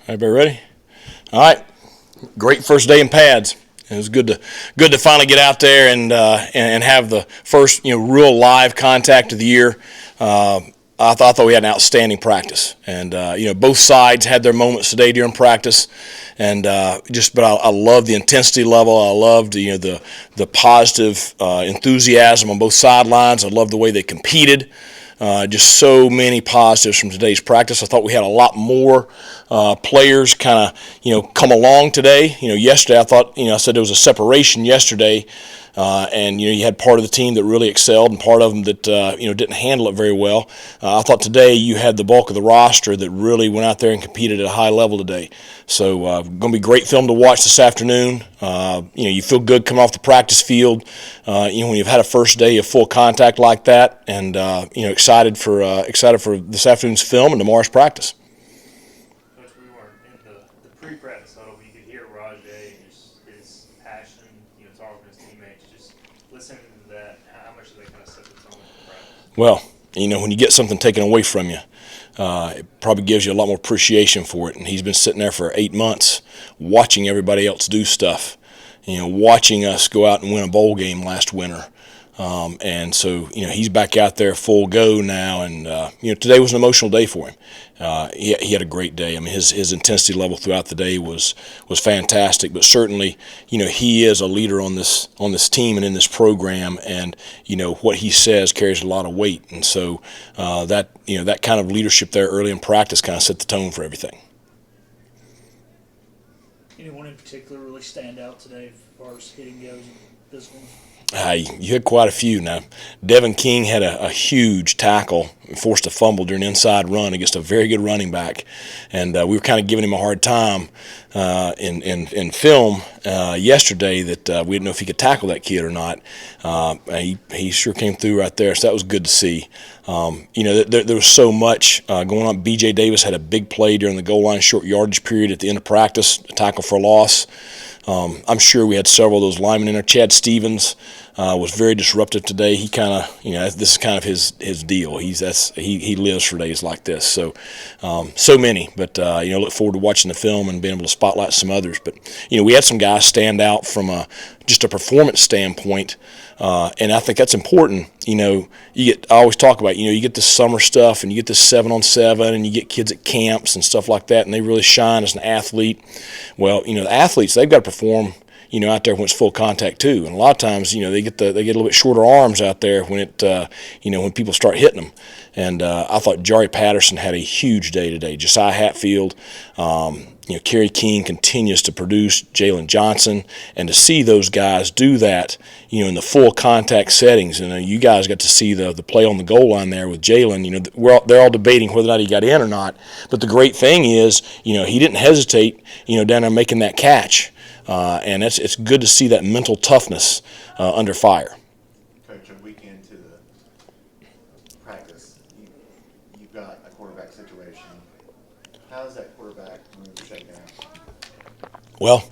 Everybody ready? All right. Great first day in pads. It was good to finally get out there and have the first real live contact of the year. I thought we had an outstanding practice, and both sides had their moments today during practice, and but I love the intensity level. I loved the positive enthusiasm on both sidelines. I loved the way they competed. Just so many positives from today's practice. I thought we had a lot more players kind of come along today. Yesterday I thought I said there was a separation yesterday, and you had part of the team that really excelled and part of them that didn't handle it very well. I thought today you had the bulk of the roster that really went out there and competed at a high level today. So going to be great film to watch this afternoon. You feel good coming off the practice field. When you've had a first day of full contact like that, and excited for this afternoon's film and tomorrow's practice. Coach, we weren't in the pre-practice huddle, but you could hear Rajay and his passion, talking to his teammates, just listening to that. How much do they kind of set the tone for practice? Well, when you get something taken away from you, it probably gives you a lot more appreciation for it. And he's been sitting there for 8 months watching everybody else do stuff, watching us go out and win a bowl game last winter. And so, he's back out there full go now. And, today was an emotional day for him. He had a great day. I mean, his intensity level throughout the day was fantastic. But certainly, he is a leader on this team and in this program. And, what he says carries a lot of weight. And so that kind of leadership there early in practice kind of set the tone for everything. Anyone in particular really stand out today as far as hitting goes in this one? You had quite a few. Now, Devin King had a huge tackle, forced a fumble during an inside run against a very good running back, and we were kind of giving him a hard time in film yesterday that we didn't know if he could tackle that kid or not. He sure came through right there, so that was good to see. There was so much going on. B.J. Davis had a big play during the goal line short yardage period at the end of practice, a tackle for a loss. I'm sure we had several of those linemen in there. Chad Stevens was very disruptive today. He kind of, this is kind of his deal. He lives for days like this. So, so many. But look forward to watching the film and being able to spotlight some others. But we had some guys stand out from just a performance standpoint. And I think that's important. I always talk about, you get this summer stuff and you get this 7-on-7 and you get kids at camps and stuff like that, and they really shine as an athlete. Well, the athletes, they've got to perform, out there when it's full contact too. And a lot of times, they get a little bit shorter arms out there when when people start hitting them. And I thought Jari Patterson had a huge day today. Josiah Hatfield, Kerry King continues to produce, Jalen Johnson, and to see those guys do that, in the full contact settings. And you guys got to see the play on the goal line there with Jalen. They're all debating whether or not he got in or not. But the great thing is, he didn't hesitate, down there making that catch. And it's good to see that mental toughness under fire. Coach, a week into the practice, you've got a quarterback situation. How is that quarterback move shaken out? Well,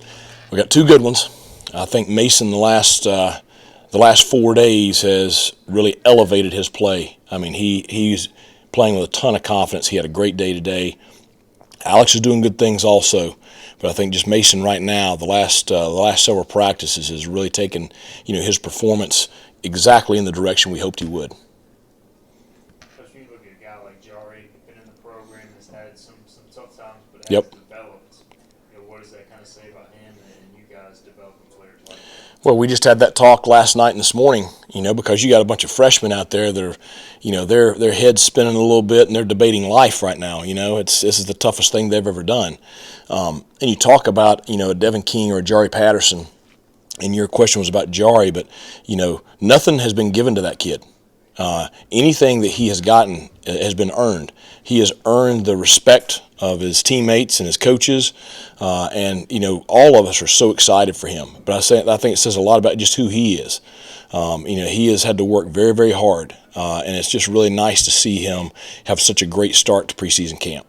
we got two good ones. I think Mason the last 4 days has really elevated his play. I mean, he's playing with a ton of confidence. He had a great day today. Alex is doing good things also. But I think just Mason right now, the last several practices has really taken, his performance exactly in the direction we hoped he would. Coach, when you look at a guy like Jari, been in the program, has had some tough times, but has developed. What does that kind of say about him and you guys developing players like that? Well, we just had that talk last night and this morning, because you got a bunch of freshmen out there that are, their heads spinning a little bit and they're debating life right now. This is the toughest thing they've ever done. And you talk about, a Devin King or a Jari Patterson, and your question was about Jari, but, nothing has been given to that kid. Anything that he has gotten has been earned. He has earned the respect of his teammates and his coaches, and all of us are so excited for him. But I think it says a lot about just who he is. He has had to work very, very hard, and it's just really nice to see him have such a great start to preseason camp.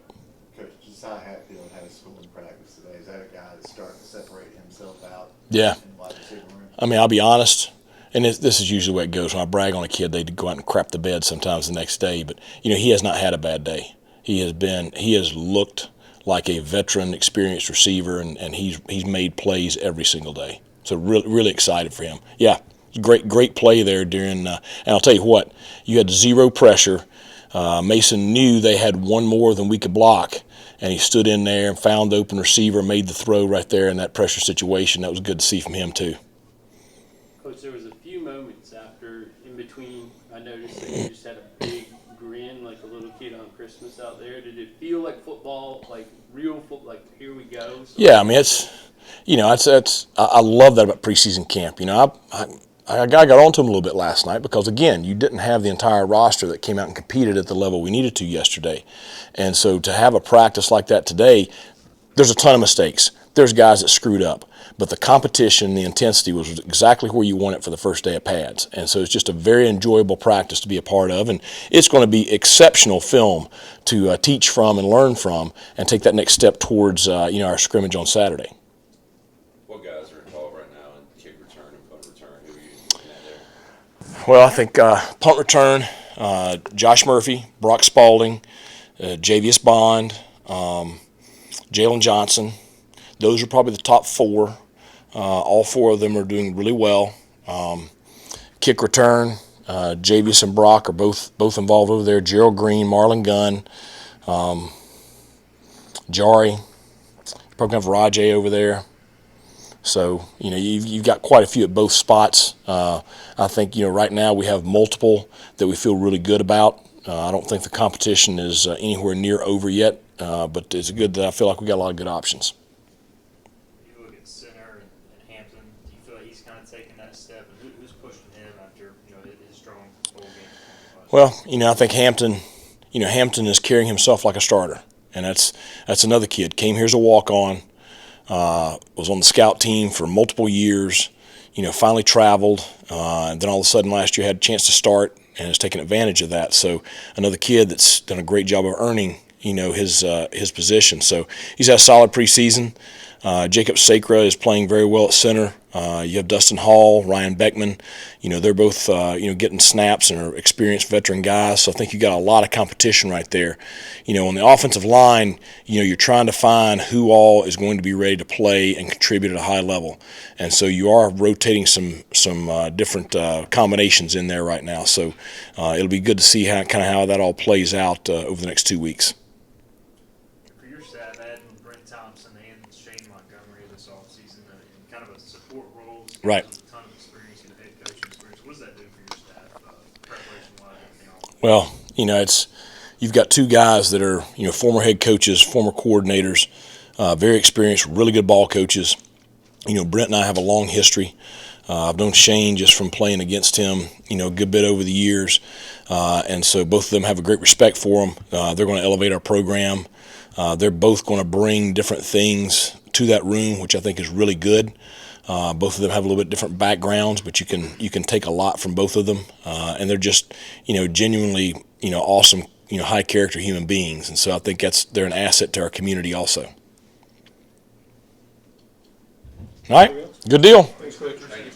Coach, Josiah Hatfield had a school in practice today. Is that a guy that's starting to separate himself out? Yeah. In the wide receiver room? I mean, I'll be honest. And this is usually the way it goes. When I brag on a kid, they go out and crap the bed sometimes the next day. But, he has not had a bad day. He has looked like a veteran, experienced receiver, and he's made plays every single day. So really excited for him. Yeah, great play there during. And I'll tell you what, you had zero pressure. Mason knew they had one more than we could block, and he stood in there and found the open receiver, made the throw right there in that pressure situation. That was good to see from him too. Coach, there was a few moments after, in between, I noticed that you just had a big grin like a little kid on Christmas out there. Did it feel like football, like real football, like here we go? So yeah, I mean, I love that about preseason camp. I got onto him a little bit last night because, again, you didn't have the entire roster that came out and competed at the level we needed to yesterday. And so to have a practice like that today, there's a ton of mistakes. There's guys that screwed up. But the competition, the intensity was exactly where you want it for the first day of pads. And so it's just a very enjoyable practice to be a part of. And it's going to be exceptional film to teach from and learn from and take that next step towards our scrimmage on Saturday. What guys are involved right now in kick return and punt return? Who are you looking at there? Well, I think punt return, Josh Murphy, Brock Spalding, Javius Bond, Jalen Johnson. Those are probably the top four. All four of them are doing really well. Kick return, Javius and Brock are both involved over there. Gerald Green, Marlon Gunn, Jari, probably have Rajay over there. So, you've got quite a few at both spots. I think, right now we have multiple that we feel really good about. I don't think the competition is anywhere near over yet, but it's good that I feel like we got a lot of good options. You look at Center and Hampton. Do you feel like he's kind of taking that step? And who's pushing him after his strong bowl game? Well, I think Hampton is carrying himself like a starter, and that's another kid. Came here as a walk-on. Was on the scout team for multiple years, finally traveled, and then all of a sudden last year had a chance to start and has taken advantage of that. So another kid that's done a great job of earning, his position. So he's had a solid preseason. Jacob Sacra is playing very well at center. You have Dustin Hall, Ryan Beckman. They're both getting snaps and are experienced veteran guys. So I think you got a lot of competition right there. On the offensive line, you're trying to find who all is going to be ready to play and contribute at a high level. And so you are rotating some different combinations in there right now. So it'll be good to see how that all plays out over the next 2 weeks. For your staff, adding Brent Thompson and Shane Montgomery this offseason in kind of a support role. Right. A ton of experience in head coaching experience. What does that do for your staff, preparation-wise, everything else? Well, you've got two guys that are former head coaches, former coordinators, very experienced, really good ball coaches. Brent and I have a long history. I've known Shane just from playing against him, a good bit over the years. And so both of them have a great respect for him. They're going to elevate our program. They're both going to bring different things to that room, which I think is really good. Both of them have a little bit different backgrounds, but you can take a lot from both of them. And they're just, genuinely, awesome, high character human beings. And so I think they're an asset to our community also. All right, good deal. Thanks, Coach. Thank you.